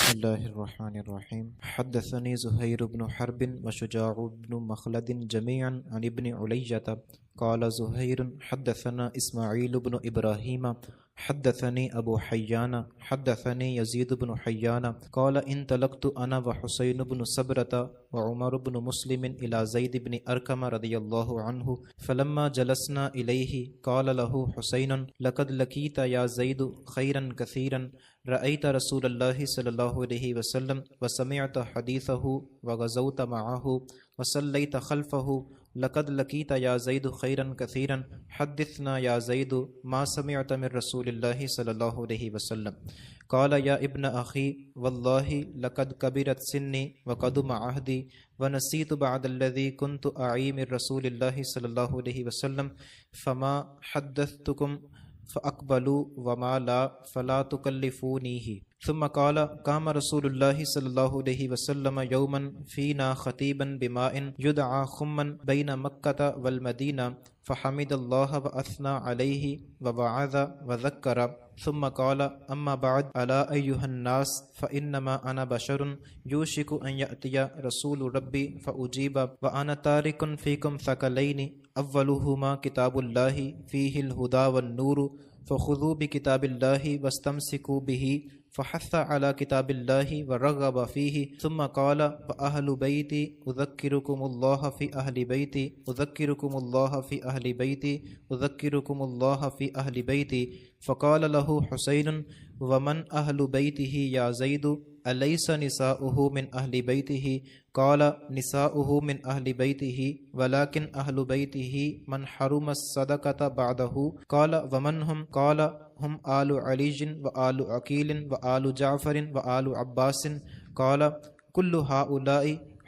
بسم الله الرحمن الرحيم. حدثني زهير بن حرب وشجاع بن مخلد جميعا عن ابن علية قال زهير حدثنا إسماعيل بن إبراهيم حدثني أبو حيان حدثني يزيد بن حيان قال انطلقت أنا وحسين بن صبرة وعمر بن مسلم إلى زيد بن أركم رضي الله عنه فلما جلسنا إليه قال له حسين لقد لقيت يا زيد خيرا كثيرا رأيت رسول الله صلى الله عليه وسلم وسمعت حديثه وغزوت معه وصليت خلفه لقد لقيت يا زيد خيرا كثيرا حدثنا يا زيد ما سمعت من رسول الله صلى الله عليه وسلم قال يا ابن أخي والله لقد كبرت سني وقدم عهدي ونسيت بعد الذي كنت أعي من رسول الله صلى الله عليه وسلم فما حدثتكم فأقبلوا وما لا فلا تكلفونيه ثم قال قام رسول الله صلى الله عليه وسلم يوما فينا خطيبا بماء يدعى خما بين مكة والمدينة فحمد الله وأثنى عليه ووعظ وذكر ثم قال أما بعد ألا أيها الناس فإنما أنا بشر يوشك أن يأتي رسول ربي فأجيب وأنا تارك فيكم ثقلين أولهما كتاب الله فيه الهدى والنور فخذوا بكتاب الله واستمسكوا به فحث على كتاب الله ورغب فيه ثم قال فأهل بيتي أذكركم الله في أهل بيتي أذكركم الله في أهل بيتي أذكركم الله في أهل بيتي فقال له حسين ومن أهل بيته يا زيد أليس نساؤه من أهل بيته قال نساؤه من أهل بيته ولكن أهل بيته من حرم الصدقة بعده قال ومن هم قال هم آل علي وآل عقيل وآل جعفر وآل عباس قال كل هؤلاء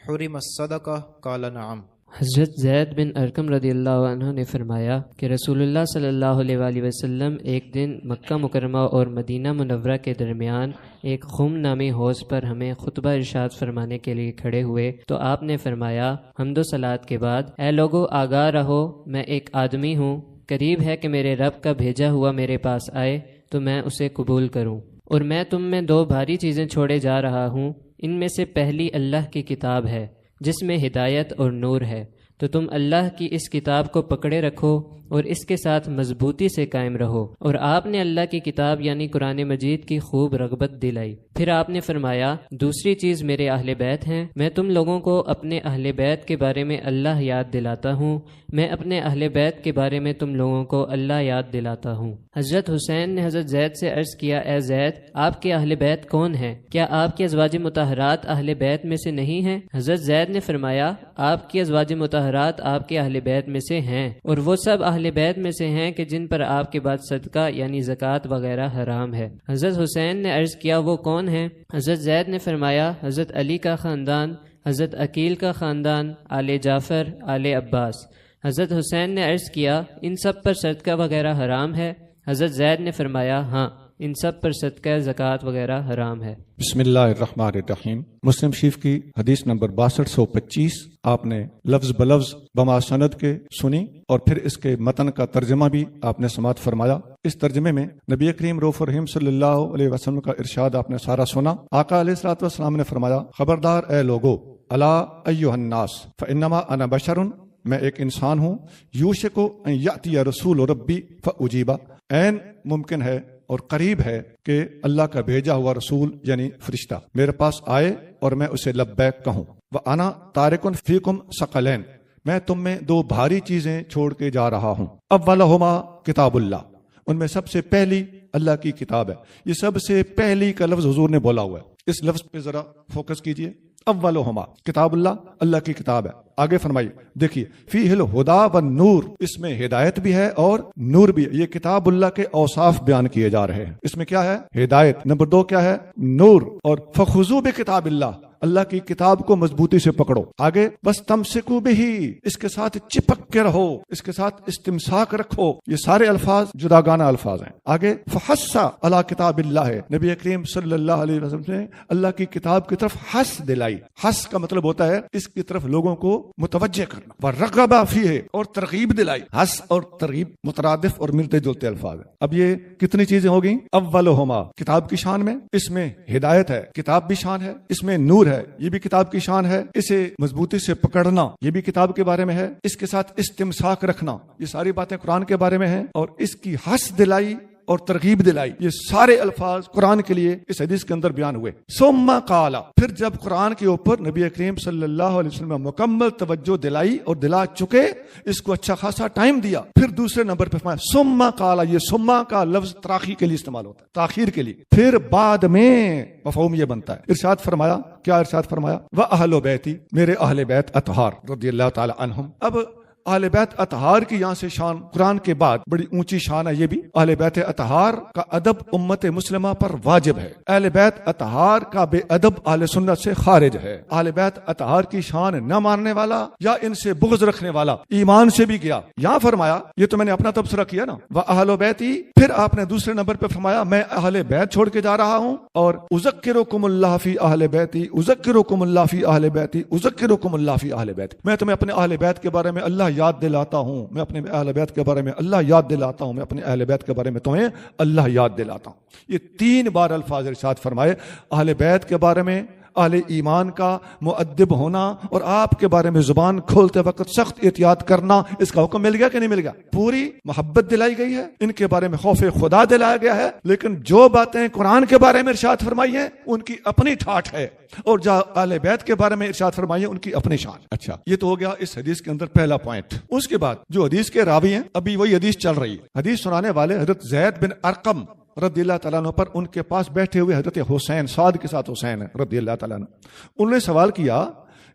حرم الصدقة قال نعم. حضرت زید بن ارکم رضی اللہ عنہ نے فرمایا کہ رسول اللہ صلی اللہ علیہ وآلہ وسلم ایک دن مکہ مکرمہ اور مدینہ منورہ کے درمیان ایک خم نامی حوض پر ہمیں خطبہ ارشاد فرمانے کے لیے کھڑے ہوئے تو آپ نے فرمایا حمد و صلوات کے بعد اے لوگو آگاہ رہو، میں ایک آدمی ہوں، قریب ہے کہ میرے رب کا بھیجا ہوا میرے پاس آئے تو میں اسے قبول کروں، اور میں تم میں دو بھاری چیزیں چھوڑے جا رہا ہوں، ان میں سے پہلی اللہ کی کتاب ہے جس میں ہدایت اور نور ہے، تو تم اللہ کی اس کتاب کو پکڑے رکھو اور اس کے ساتھ مضبوطی سے قائم رہو۔ اور آپ نے اللہ کی کتاب یعنی قرآن مجید کی خوب رغبت دلائی۔ پھر آپ نے فرمایا دوسری چیز میرے اہل بیت ہیں، میں تم لوگوں کو اپنے اہل بیت کے بارے میں اللہ یاد دلاتا ہوں، میں اپنے اہل بیت کے بارے میں تم لوگوں کو اللہ یاد دلاتا ہوں۔ حضرت حسین نے حضرت زید سے عرض کیا اے زید، آپ کے اہل بیت کون ہیں؟ کیا آپ کی ازواج مطہرات اہل بیت میں سے نہیں ہیں؟ حضرت زید نے فرمایا آپ کی ازواج مطہرات آپ کے اہل بیت میں سے ہیں، اور وہ سب اہل بیت میں سے ہیں کہ جن پر آپ کے بعد صدقہ یعنی زکوٰۃ وغیرہ حرام ہے۔ حضرت حسین نے عرض کیا وہ کون ہیں؟ حضرت زید نے فرمایا حضرت علی کا خاندان، حضرت عقیل کا خاندان، آل جعفر، آل عباس۔ حضرت حسین نے عرض کیا ان سب پر صدقہ وغیرہ حرام ہے؟ حضرت زید نے فرمایا ہاں، ان سب پر صدقہ زکوٰۃ وغیرہ حرام ہے۔ بسم اللہ الرحمن الرحیم۔ مسلم شریف کی حدیث نمبر 6225 آپ نے لفظ بلفظ بما سند کے سنی اور پھر اس کے متن کا ترجمہ بھی آپ نے سماعت فرمایا۔ اس ترجمے میں نبی کریم رؤوف الرحیم صلی اللہ علیہ وسلم کا ارشاد آپ نے سارا سنا۔ آقا علیہ الصلوۃ والسلام نے فرمایا خبردار اے لوگو، الا ایھا الناس فانما انا بشر، میں ایک انسان ہوں، یوشک ان یاتی رسول ربی فاجیبا، عین ممکن ہے اور قریب ہے کہ اللہ کا بھیجا ہوا رسول یعنی فرشتہ میرے پاس آئے اور میں اسے لبیک کہوں۔ وَأَنَا تَارِكٌ فِيكُمْ ثَقَلَيْنِ، میں تم میں دو بھاری چیزیں چھوڑ کے جا رہا ہوں۔ اولہما کتاب اللہ، ان میں سب سے پہلی اللہ کی کتاب ہے۔ یہ سب سے پہلی کا لفظ حضور نے بولا ہوا ہے، اس لفظ پہ ذرا فوکس کیجئے۔ اولہما کتاب اللہ، اللہ کی کتاب ہے۔ آگے فرمائیے، دیکھیے فیہ الہدی والنور، اس میں ہدایت بھی ہے اور نور بھی ہے۔ یہ کتاب اللہ کے اوصاف بیان کیے جا رہے ہیں۔ اس میں کیا ہے؟ ہدایت۔ نمبر 2 کیا ہے؟ نور۔ اور فخذوا بکتاب اللہ، اللہ کی کتاب کو مضبوطی سے پکڑو. آگے بس تمسکو بہی، اس کے ساتھ چپک کے رہو، اس کے ساتھ استمساک رکھو. یہ سارے الفاظ جداگانہ الفاظ ہیں. آگے فحث علی کتاب اللہ ہے، نبی کریم صلی اللہ علیہ وسلم نے اللہ کی کتاب کی طرف حث دلائی. حث کا مطلب ہوتا ہے اس کی طرف لوگوں کو متوجہ کرنا. ورغب فیہ، اور ترغیب دلائی. حث اور ترغیب مترادف اور ملتے جلتے الفاظ ہیں. اب یہ کتنی چیزیں ہو گئیں؟ اولہما، کتاب کی شان میں، اس میں ہدایت ہے، کتاب بھی شان ہے. اس میں نور ہے، یہ بھی کتاب کی شان ہے. اسے مضبوطی سے پکڑنا، یہ بھی کتاب کے بارے میں ہے. اس کے ساتھ استمساک رکھنا، یہ ساری باتیں قرآن کے بارے میں ہیں. اور اس کی حث دلائی اور ترغیب دلائی، یہ سارے الفاظ قرآن کے لیے اس حدیث کے اندر بیان ہوئے. ثم قال، پھر جب قرآن کے اوپر نبی کریم صلی اللہ علیہ وسلم مکمل توجہ دلائی اور دلا چکے، اس کو اچھا خاصا ٹائم دیا، پھر دوسرے نمبر پہ فرمایا ثم قال. یہ ثم کا لفظ تراخی کے لیے استعمال ہوتا ہے، تاخیر کے لیے. پھر بعد میں مفہوم یہ بنتا ہے. ارشاد فرمایا، کیا ارشاد فرمایا؟ وَأَهْلُ بیتی، میرے اہل بیت اطہار رضی اللہ تعالی عنہم. اب اہل بیت اطہار کی یہاں سے شان قرآن کے بعد بڑی اونچی شان ہے. یہ بھی اہل بیت اطہار کا ادب امت مسلمہ پر واجب ہے. اہل بیت اطہار کا بے ادب اہل سنت سے خارج ہے. اہل بیت اطہار کی شان نہ ماننے والا یا ان سے بغض رکھنے والا ایمان سے بھی گیا. یہاں فرمایا، یہ تو میں نے اپنا تبصرہ کیا نا، وَأَهْلُ بیتی. پھر آپ نے دوسرے نمبر پہ فرمایا میں اہل بیت چھوڑ کے جا رہا ہوں، اور اذکرکم اللہ فی اہل بیتی، اذکرکم اللہ فی اہل بیتی، اذکرکم اللہ فی اہل بیتی. میں تمہیں اپنے اہل بیت کے بارے میں اللہ یاد دلاتا ہوں، میں اپنے اہل بیت کے بارے میں اللہ یاد دلاتا ہوں، میں اپنے اہل بیت کے بارے میں تمہیں اللہ یاد دلاتا ہوں. یہ 3 بار الفاظ ارشاد فرمائے. اہل بیت کے بارے میں اہل ایمان کا مؤدب ہونا اور آپ کے بارے میں زبان کھولتے وقت سخت احتیاط کرنا، اس کا حکم مل گیا کہ نہیں مل گیا؟ پوری محبت دلائی گئی ہے، ان کے بارے میں خوف خدا دلایا گیا ہے. لیکن جو باتیں قرآن کے بارے میں ارشاد فرمائی ہیں ان کی اپنی ٹھاٹھ ہے، اور جو اہل بیت کے بارے میں ارشاد فرمائی ہے ان کی اپنی شان. اچھا، یہ تو ہو گیا اس حدیث کے اندر پہلا پوائنٹ. اس کے بعد جو حدیث کے راوی ہیں، ابھی وہی حدیث چل رہی ہے. حدیث سنانے والے حضرت زید بن ارقم رضی اللہ تعالیٰ عنہ پر ان کے پاس بیٹھے ہوئے حضرت حسین، سعد کے ساتھ حسین رضی اللہ تعالیٰ عنہ. انہوں نے سوال کیا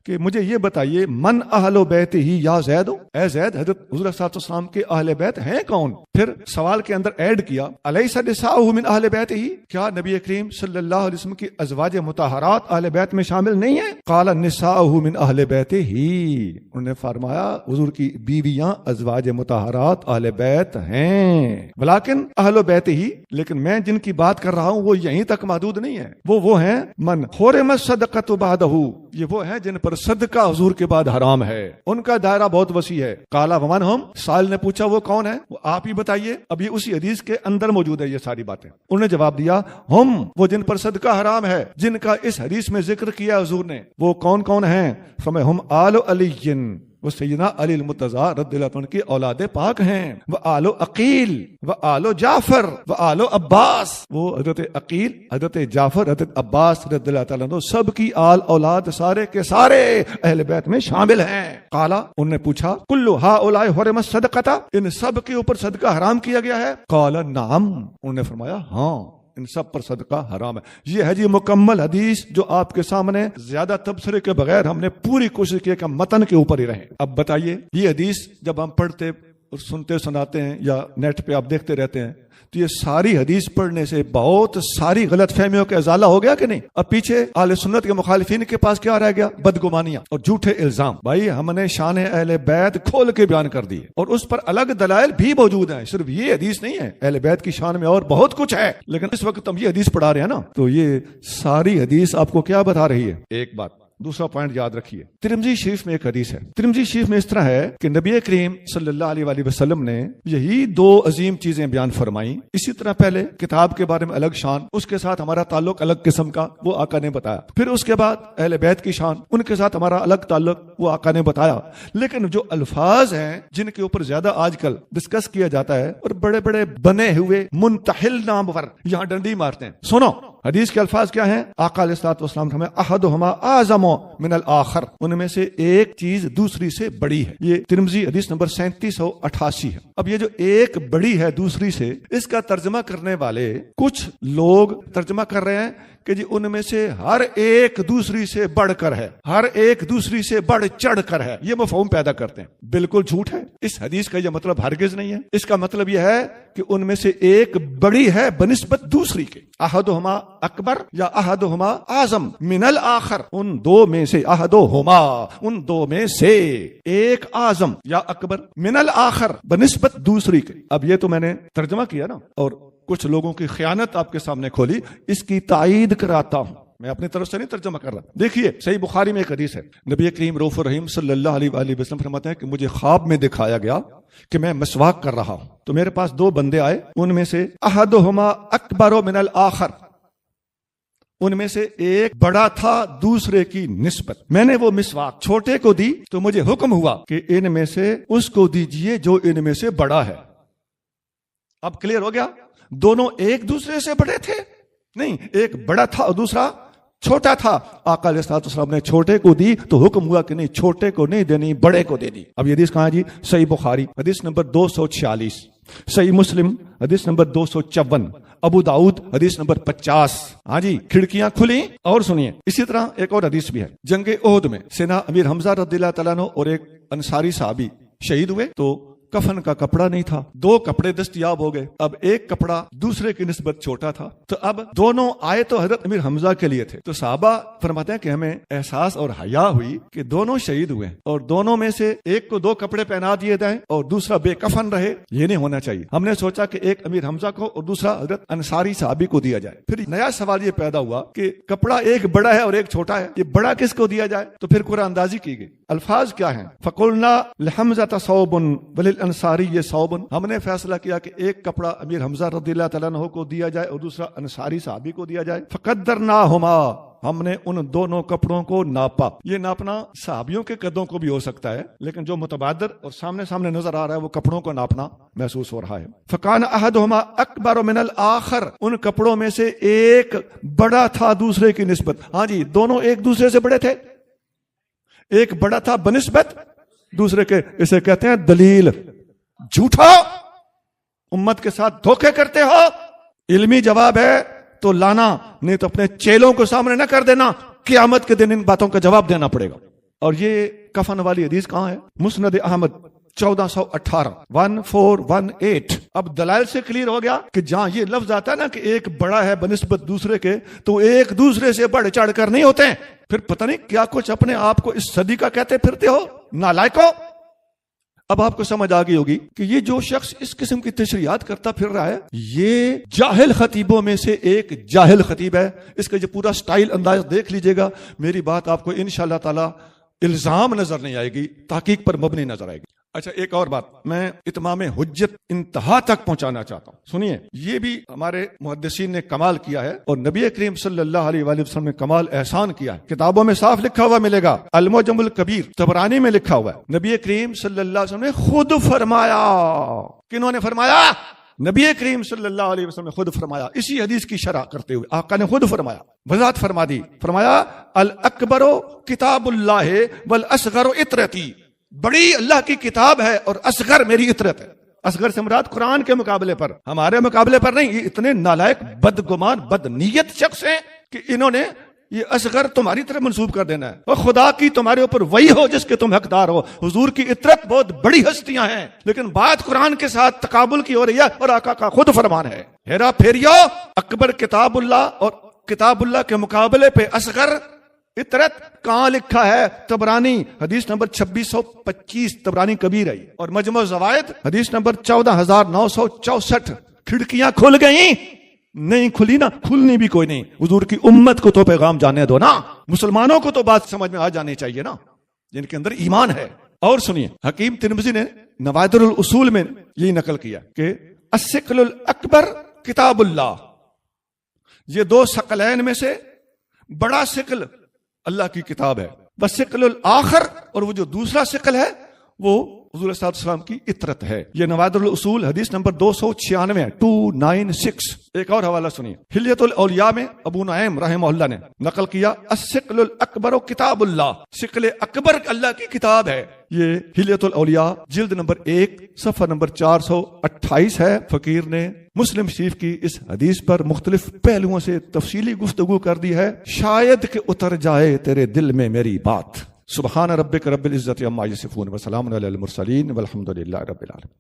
کہ مجھے یہ بتائیے، من اہل بیت ہی یا زید، اے زید حضرت حضور صلی اللہ علیہ وسلم کے اہل بیت ہیں کون؟ پھر سوال کے اندر ایڈ کیا الیس نساؤہ من اہل بیت ہی، کیا نبی کریم صلی اللہ علیہ وسلم کی ازواج مطہرات اہل بیت میں شامل نہیں ہیں؟ قال نساؤہ من اہل بیت ہی، انہوں نے فرمایا حضور کی بیویاں ازواج مطہرات اہل بیت ہیں، ولیکن اہل بیت ہی، لیکن میں جن کی بات کر رہا ہوں وہ یہیں تک محدود نہیں ہے. وہ ہیں من حرمت الصدقۃ بعدہ، یہ وہ ہیں جن پر صدقہ حضور کے بعد حرام ہے، ان کا دائرہ بہت وسیع ہے. قال ومن ہم، سائل نے پوچھا وہ کون ہے؟ وہ آپ ہی بتائیے. اب یہ اسی حدیث کے اندر موجود ہے یہ ساری باتیں. انہوں نے جواب دیا ہم، وہ جن پر صدقہ حرام ہے، جن کا اس حدیث میں ذکر کیا حضور نے، وہ کون کون ہیں؟ فرمایا ہم آل علی، وہ سیدنا علی المرتضیٰ رضی اللہ عنہ کی اولاد پاک ہیں. وہ آل عقیل، وہ آل جعفر، وہ آل عباس، وہ حضرت عقیل، حضرت جعفر، حضرت عباس رضی اللہ تعالیٰ عنہ سب کی آل اولاد سارے کے سارے اہل بیت میں شامل ہیں. قالا، انہوں نے پوچھا کل ہؤلاء حرمت الصدقۃ، ان سب کے اوپر صدقہ حرام کیا گیا ہے؟ قال نعم، انہوں نے فرمایا ہاں، ان سب پر صدقہ حرام ہے. یہ ہے جی مکمل حدیث جو آپ کے سامنے زیادہ تبصرے کے بغیر ہم نے پوری کوشش کی کہ متن کے اوپر ہی رہیں. اب بتائیے، یہ حدیث جب ہم پڑھتے اور سنتے سناتے ہیں یا نیٹ پہ آپ دیکھتے رہتے ہیں تو یہ ساری حدیث پڑھنے سے بہت ساری غلط فہمیوں کا ازالہ ہو گیا کہ نہیں؟ اب پیچھے اہل سنت کے مخالفین کے پاس کیا رہ گیا؟ بدگمانیاں اور جھوٹے الزام. بھائی ہم نے شان اہل بیت کھول کے بیان کر دی اور اس پر الگ دلائل بھی موجود ہیں، صرف یہ حدیث نہیں ہے. اہل بیت کی شان میں اور بہت کچھ ہے، لیکن اس وقت ہم یہ حدیث پڑھا رہے ہیں نا، تو یہ ساری حدیث آپ کو کیا بتا رہی ہے؟ ایک بات. دوسرا پوائنٹ یاد رکھیے، ترمذی شریف میں ایک حدیث ہے. ترمذی شریف میں اس طرح ہے کہ نبی کریم صلی اللہ علیہ وآلہ وسلم نے یہی 2 عظیم چیزیں بیان فرمائیں. اسی طرح پہلے کتاب کے بارے میں الگ شان، اس کے ساتھ ہمارا تعلق الگ قسم کا، وہ آقا نے بتایا. پھر اس کے بعد اہل بیت کی شان، ان کے ساتھ ہمارا الگ تعلق، وہ آقا نے بتایا. لیکن جو الفاظ ہیں جن کے اوپر زیادہ آج کل ڈسکس کیا جاتا ہے اور بڑے بڑے بنے ہوئے منتحل نامور یہاں ڈنڈی مارتے ہیں، سنو حدیث کے الفاظ کیا ہیں؟ آقا علیہ الصلوۃ والسلام نے احدہما اعظم من الآخر، ان میں سے ایک چیز دوسری سے بڑی ہے. یہ ترمذی حدیث نمبر 3788 ہے. اب یہ جو ایک بڑی ہے دوسری سے، اس کا ترجمہ کرنے والے کچھ لوگ ترجمہ کر رہے ہیں کہ جی ان میں سے ہر ایک دوسری سے بڑھ کر ہے، ہر ایک دوسری سے بڑھ چڑھ کر ہے. یہ مفہوم پیدا کرتے ہیں، بالکل جھوٹ ہے. اس حدیث کا یہ مطلب ہرگز نہیں ہے. اس کا مطلب یہ ہے کہ ان میں سے ایک بڑی ہے بنسبت دوسری کے. احدہما اکبر یا احدہما اعظم من الآخر، ان دو میں سے احدہما، ان دو میں سے ایک اعظم یا اکبر، من الآخر بنسبت دوسری کے۔ اب یہ تو میں نے ترجمہ کیا نا، اور کچھ لوگوں کی خیانت آپ کے سامنے کھولی، اس کی تائید کراتا ہوں، میں اپنی طرف سے نہیں ترجمہ کر رہا۔ دیکھیے صحیح بخاری میں ایک حدیث ہے، نبی کریم رؤوف الرحیم صلی اللہ علیہ وآلہ وسلم فرماتے ہیں کہ مجھے خواب میں دکھایا گیا کہ میں مسواک کر رہا ہوں، تو میرے پاس دو بندے آئے، ان میں سے احدہما اکبر من الآخر، ان میں سے ایک بڑا تھا دوسرے کی نسبت۔ میں نے وہ مسواک چھوٹے کو دی تو مجھے حکم ہوا کہ ان میں سے اس کو دیجئے جو ان میں سے بڑا ہے۔ اب کلیئر ہو گیا؟ دونوں ایک دوسرے سے بڑے تھے؟ نہیں، ایک بڑا تھا اور دوسرا چھوٹا تھا۔ آقا علیہ الصلوۃ والسلام نے چھوٹے کو دی تو حکم ہوا کہ نہیں، چھوٹے کو نہیں دینی، بڑے کو دے دی۔ اب یہ حدیث کہاں ہے جی؟ صحیح بخاری حدیث نمبر 246، صحیح مسلم حدیث نمبر 254، ابو داؤد حدیث نمبر 50۔ ہاں جی، کھڑکیاں کھلیں۔ اور سنیے، اسی طرح ایک اور حدیث بھی ہے، جنگ احد میں سیدنا امیر حمزہ رضی اللہ تعالیٰ عنہ اور ایک انصاری صحابی شہید ہوئے، تو کفن کا کپڑا نہیں تھا، دو کپڑے دستیاب ہو گئے۔ اب ایک کپڑا دوسرے کی نسبت چھوٹا تھا، تو اب دونوں آئے تو حضرت امیر حمزہ کے لیے تھے، تو صحابہ فرماتے ہیں کہ ہمیں احساس اور حیا ہوئی کہ دونوں شہید ہوئے اور دونوں میں سے ایک کو دو کپڑے پہنا دیے جائیں اور دوسرا بے کفن رہے، یہ نہیں ہونا چاہیے۔ ہم نے سوچا کہ ایک امیر حمزہ کو اور دوسرا حضرت انصاری صحابی کو دیا جائے۔ پھر نیا سوال یہ پیدا ہوا کہ کپڑا ایک بڑا ہے اور ایک چھوٹا ہے، یہ بڑا کس کو دیا جائے؟ تو پھر قرآن اندازی کی گئی، الفاظ کیا ہیں؟ فَقُلْنَا لِحَمْزَةَ ثَوْبٌ وَلِلْأَنصَارِيِّ ثَوْبٌ۔ ہم نے فیصلہ کیا کہ ایک کپڑا امیر حمزہ رضی اللہ تعالیٰ عنہ کو دیا جائے اور دوسرا انصاری صحابی کو دیا جائے۔ فَقَدَّرْنَاهُمَا، ہم نے ان دونوں کپڑوں کو ناپا۔ یہ ناپنا صحابیوں کے قدوں کو بھی ہو سکتا ہے، لیکن جو متبادر اور سامنے سامنے نظر آ رہا ہے وہ کپڑوں کو ناپنا محسوس ہو رہا ہے۔ فَكَانَ أَحَدُهُمَا أَكْبَرُ مِنَ الْآخَرِ، ان کپڑوں میں سے ایک بڑا تھا دوسرے کی نسبت۔ ہاں جی، دونوں ایک دوسرے سے بڑے تھے، ایک بڑا تھا بنسبت دوسرے کے۔ اسے کہتے ہیں دلیل۔ جھوٹا، امت کے ساتھ دھوکے کرتے ہو، علمی جواب ہے تو لانا، نہیں تو اپنے چیلوں کو سامنے نہ کر دینا، قیامت کے دن ان باتوں کا جواب دینا پڑے گا۔ اور یہ کفن والی حدیث کہاں ہے؟ مسند احمد 1418 1418۔ اب دلائل سے کلیئر ہو گیا کہ جہاں یہ لفظ آتا ہے نا کہ ایک بڑا ہے بنسبت دوسرے کے، تو ایک دوسرے سے بڑھ چڑھ کر نہیں ہوتے ہیں۔ پھر پتہ نہیں کیا کچھ اپنے آپ کو اس صدی کا کہتے پھرتے ہو، نالائکو۔ اب آپ کو سمجھ آ گئی ہوگی کہ یہ جو شخص اس قسم کی تشریحات کرتا پھر رہا ہے، یہ جاہل خطیبوں میں سے ایک جاہل خطیب ہے۔ اس کا جو پورا سٹائل انداز دیکھ لیجئے گا، میری بات آپ کو انشاءاللہ تعالی الزام نظر نہیں آئے گی، تحقیق پر مبنی نظر آئے گی۔ اچھا، ایک اور بات میں اتمام حجت انتہا تک پہنچانا چاہتا ہوں، سنیے۔ یہ بھی ہمارے محدثین نے کمال کیا ہے اور نبی کریم صلی اللہ علیہ وآلہ وسلم نے کمال احسان کیا ہے۔ کتابوں میں صاف لکھا ہوا ملے گا، المعجم الکبیر طبرانی میں لکھا ہوا ہے، نبی کریم صلی اللہ علیہ وسلم نے خود فرمایا۔ کنہوں نے فرمایا؟ نبی کریم صلی اللہ علیہ وسلم نے خود فرمایا، اسی حدیث کی شرح کرتے ہوئے آقا نے خود فرمایا، وضاحت فرما دی، فرمایا الاکبر کتاب اللہ والاصغر اطرتی، بڑی اللہ کی کتاب ہے اور اصغر میری اطرت ہے۔ اصغر سے مراد قرآن کے مقابلے پر، ہمارے مقابلے پر نہیں۔ یہ اتنے نالائق، بدگمان، بدنیت شخص ہیں کہ انہوں نے یہ اصغر تمہاری طرف منسوب کر دینا ہے، اور خدا کی تمہارے اوپر وہی ہو جس کے تم حقدار ہو۔ حضور کی اطرت بہت بڑی ہستیاں ہیں، لیکن بات قرآن کے ساتھ تقابل کی ہو رہی ہے اور آقا کا خود فرمان ہے۔ ہیرا پھیریو، اکبر کتاب اللہ اور کتاب اللہ کے مقابلے پہ اصغر اطرت کہاں لکھا ہے؟ طبرانی حدیث نمبر 2625 طبرانی کبیر ہے، اور مجمع الزوائد حدیث نمبر 14964۔ کھڑکیاں کھل گئیں؟ نہیں کھلی نا، کھلنی بھی کوئی نہیں۔ حضور کی امت کو تو پیغام جانے دو نا، مسلمانوں کو تو بات سمجھ میں آ جانی چاہیے نا، جن کے اندر ایمان ہے۔ اور سنیے، حکیم ترمذی نے نوادر الاصول میں یہی نقل کیا کہ الثقل الاکبر کتاب اللہ، یہ دو ثقلین میں سے بڑا ثقل اللہ کی کتاب ہے، بس ثقل الآخر، اور وہ جو دوسرا ثقل ہے وہ حضور صلی اللہ علیہ وسلم کی اطرت ہے۔ یہ نوادر الاصول حدیث نمبر 296 296۔ ایک اور حوالہ سنیے، حلیۃ الاولیاء میں ابو نعیم رحمہ اللہ نے نقل کیا الثقل الاکبر کتاب اللہ، ثقل اکبر اللہ کی کتاب ہے۔ یہ حلیۃ الاولیاء جلد نمبر 1 صفحہ نمبر 428 ہے۔ فقیر نے مسلم شریف کی اس حدیث پر مختلف پہلوؤں سے تفصیلی گفتگو کر دی ہے، شاید کہ اتر جائے تیرے دل میں میری بات۔ سبحان ربک رب العزت عما یصفون وسلام علی المرسلین والحمد للہ رب العالمین۔